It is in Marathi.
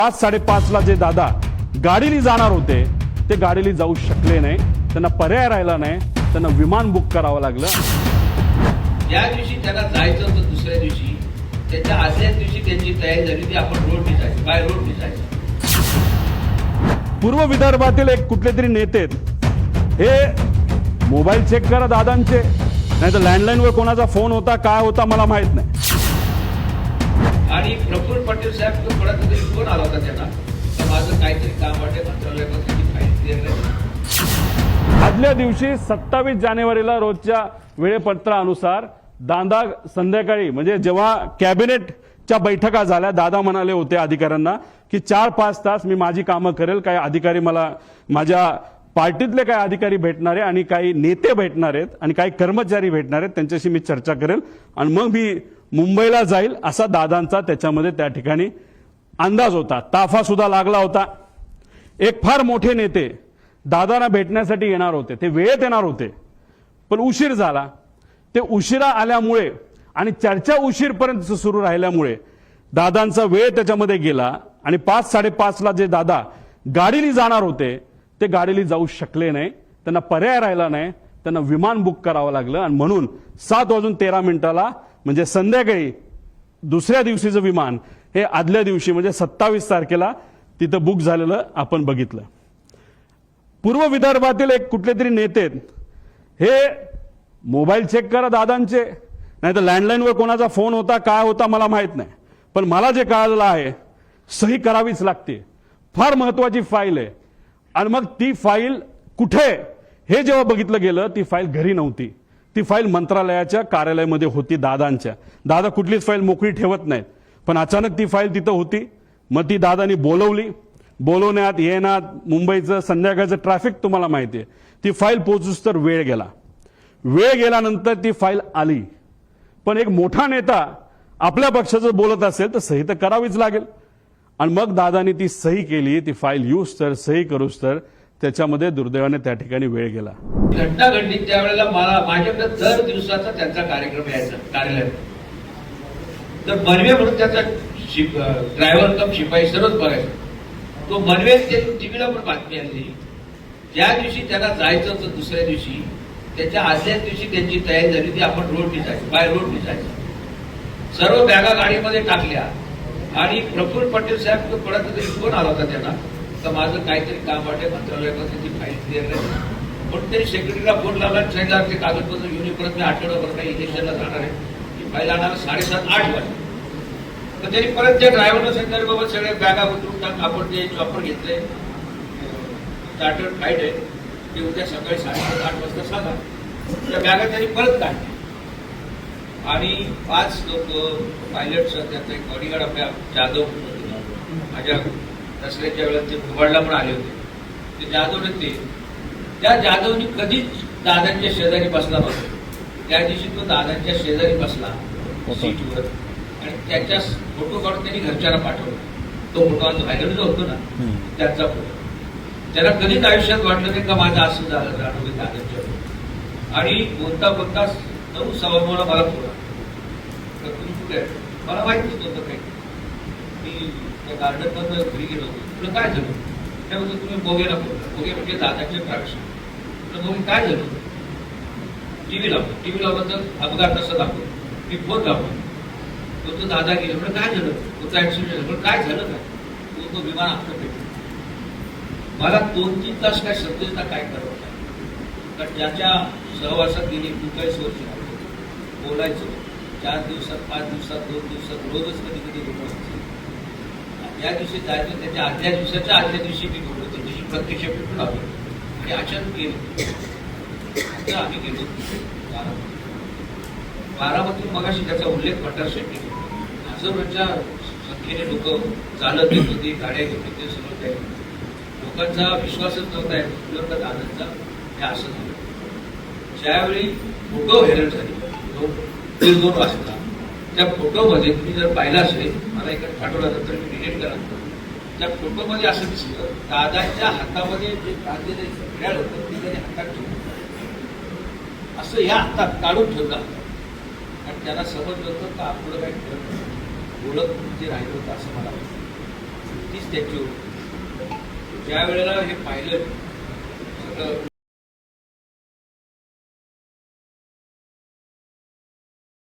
5:30 ला जे दादा गाडीने जाणार होते ते गाडीने जाऊ शकले नाही. त्यांना पर्याय राहिला नाही. त्यांना विमान बुक करावं लागलं. ज्या दिवशी त्यांना जायचं होतं दुसऱ्या दिवशी त्याच्या आदल्याच दिवशी त्यांची तयारी झाली ती आपण रोडने जायचं, बाय रोडने जायचं. पूर्व विदर्भातील एक कुठले तरी नेते हे मोबाईल चेक करा दादांचे, नाही तर लँडलाईनवर कोणाचा फोन होता काय होता मला माहित नाही. आणि प्रफुल्ल पटेल साहेब तो कोणाचा तरी फोन आला होता त्यांना, तर माझं काहीतरी काम वाटते मंत्रालयात त्याची फाईल क्लिअर नाही. आदल्या दिवशी 27 जानेवारीला रोजच्या वेळेपत्रानुसार दादा संध्याकाळी म्हणजे जेव्हा कॅबिनेटच्या बैठका झाल्या, दादा म्हणाले होते अधिकाऱ्यांना की 4-5 तास मी माझी कामं करेल. काही अधिकारी मला माझ्या पार्टीतले काही अधिकारी भेटणार आहे आणि काही नेते भेटणार आहेत आणि काही कर्मचारी भेटणार आहेत, त्यांच्याशी मी चर्चा करेल आणि मग मी मुंबईला जाईल असा दादांचा त्याच्यामध्ये त्या ठिकाणी अंदाज होता. ताफा सुद्धा लागला होता. एक फार मोठे नेते दादांना भेटण्यासाठी येणार होते, ते वेळेत येणार होते पण उशीर झाला. ते उशिरा आल्यामुळे आणि चर्चा उशीरपर्यंत सुरू राहिल्यामुळे दादांचा वेळ त्याच्यामध्ये गेला आणि 5:30 ला जे दादा गाडीने जाणार होते ते गाडीने जाऊ शकले नाही. त्यांना पर्याय राहिला नाही. त्यांना विमान बुक करावं लागलं आणि म्हणून 7:13 म्हणजे संध्याकाळी दुसऱ्या दिवशीचं विमान हे आदल्या दिवशी म्हणजे 27 तारखेला तिथं बुक झालेलं आपण बघितलं. पूर्व विदर्भातील एक कुठले तरी नेते हे मोबाईल चेक करा दादांचे, नाही तर लँडलाईनवर कोणाचा फोन होता काय होता मला माहित नाही, पण मला जे कळालेलं आहे सही करावीच लागते. फार महत्वाची फाईल आहे आणि मग ती फाईल कुठे हे जेव्हा बघितलं गेलं ती फाईल घरी नव्हती. ती फाईल मंत्रालयाच्या कार्यालयामध्ये होती दादांच्या. दादा कुठलीच फाईल मोकळी ठेवत नाहीत, पण अचानक ती फाईल तिथं होती. मग ती दादानी बोलवली. बोलवण्यात येण्यात मुंबईचं संध्याकाळचं ट्रॅफिक तुम्हाला माहिती आहे. ती फाईल पोहोचूस तर वेळ गेला. वेळ गेल्यानंतर ती फाईल आली. पण एक मोठा नेता आपल्या पक्षाचं बोलत असेल तर सही तर करावीच लागेल आणि मग दादानी ती सही केली. ती फाईल यूज तर सही करूस तर त्याच्यामध्ये दुर्दैवाने त्या ठिकाणी वेळ गेला. घटना घडली त्यावेळेला मला माझ्याकडे दर दिवसाचा त्यांचा कार्यक्रम यायचा कार्यालयात. तर मनवे म्हणून त्याचा ड्रायव्हर कम शिपाई सर्वच बघायचा. तो मनवे टीव्हीला पण बातमी आली. ज्या दिवशी त्यांना जायचं होतं दुसऱ्या दिवशी त्याच्या आदल्याच दिवशी त्यांची तयारी झाली ती आपण रोडने जायचं, बाय रोडने जायचं. सर्व बॅगा गाडीमध्ये टाकल्या आणि प्रफुल्ल पटेल साहेब तो कोणाचा तरी फोन आला होता त्यांना, तर माझं काहीतरी काम वाटते मंत्रालयात त्याची फाईल क्लिअर नाही. पण तरी सेक्रेटरीला फोन लावला आणि सांगितलं ते कागदपत्र घेऊन परत मी आठवड्याभर काही इलेक्शनला जाणार आहे, ही फाईल आणायला 7:30-8 वाजता. तर त्यांनी परत त्या ड्रायव्हरला सांगितलं बाबा सगळे बॅगा उतरून टाक, आपण ते चॉपर घेतलंय चार्टर्ड फ्लाईट आहे ते उद्या सकाळी 7:30-8 वाजता सांगा. त्या बॅगा त्यांनी परत काढल्या आणि 5 लोक पायलट त्याचा एक बॉडीगार्ड आपल्या जाधव माझ्या दसऱ्याच्या वेळेला ते दुबाडला पण आले होते. ते जाधव ते त्या जाधवनी कधीच दादांच्या शेजारी बसला नव्हता. त्या दिवशी तो दादांच्या शेजारी बसला सीटवर आणि त्याच्या फोटो काढून त्यांनी घरच्यांना पाठवला. तो फोटो आज व्हायरल जो होतो ना त्याचा फोटो. त्याला कधीच आयुष्यात वाटलं नाही का माझं असं झालं जाणवलं दादांच्या. आणि बोलता 9:15 मला फोन तर तुम्ही कुठे आहे मला माहितीच नव्हतं काही. मी त्या गार्डन मधून घरी गेलो होतो. तुला काय झालं त्याबद्दल तुम्ही बोगेला बोलला. बोगे म्हणजे दादाचे प्राक्षण. तुला बोगे काय झालं टीव्ही लावलं तर अपघात असं दाखवलं. मी फोन लावला तो दादा गेला. म्हणजे काय झालं तुझा ऍक्सिडेंट झालं पण काय झालं काय तो विमान आपलं भेटलं. मला 2-3 तास काय समजता काय करावं कारण ज्याच्या सहवासात गेली 40 वर्ष बोलायचं 4 दिवसात 5 दिवसात 2 दिवसात रोजच कधी बोलायचं. या दिवशी जायचं त्याच्या आदल्या दिवशी मी बोललो त्या दिवशी प्रत्यक्ष भेटून आलो आणि अचानक गेलो. आम्ही गेलो बारामतीतून मगाशी त्याचा उल्लेख पठार शेट्टी हजारोच्या संख्येने लोक चालत येत होते, गाड्या घेत होते, सगळं काही. लोकांचा विश्वासच नव्हता आहे दादांचा हे असं झालं. ज्यावेळी फोटो व्हायरल झाले 1:30 वाजता त्या फोटोमध्ये तुम्ही जर पाहिला असेल मला इकडे पाठवला नंतर मी डिलीट करा. त्या फोटोमध्ये असं दिसलं दादांच्या हातामध्ये जे कांदे घड्याळ होतं ते त्याने हातात ठेवलं असं या हातात काढून ठेवलं आणि त्याला समजलं होतं का पुढं काही ठेवलं ओळख म्हणजे राहिलं होतं असं मला वाटतं. तीच त्यांची होती. ज्या वेळेला हे पाहिलं सगळं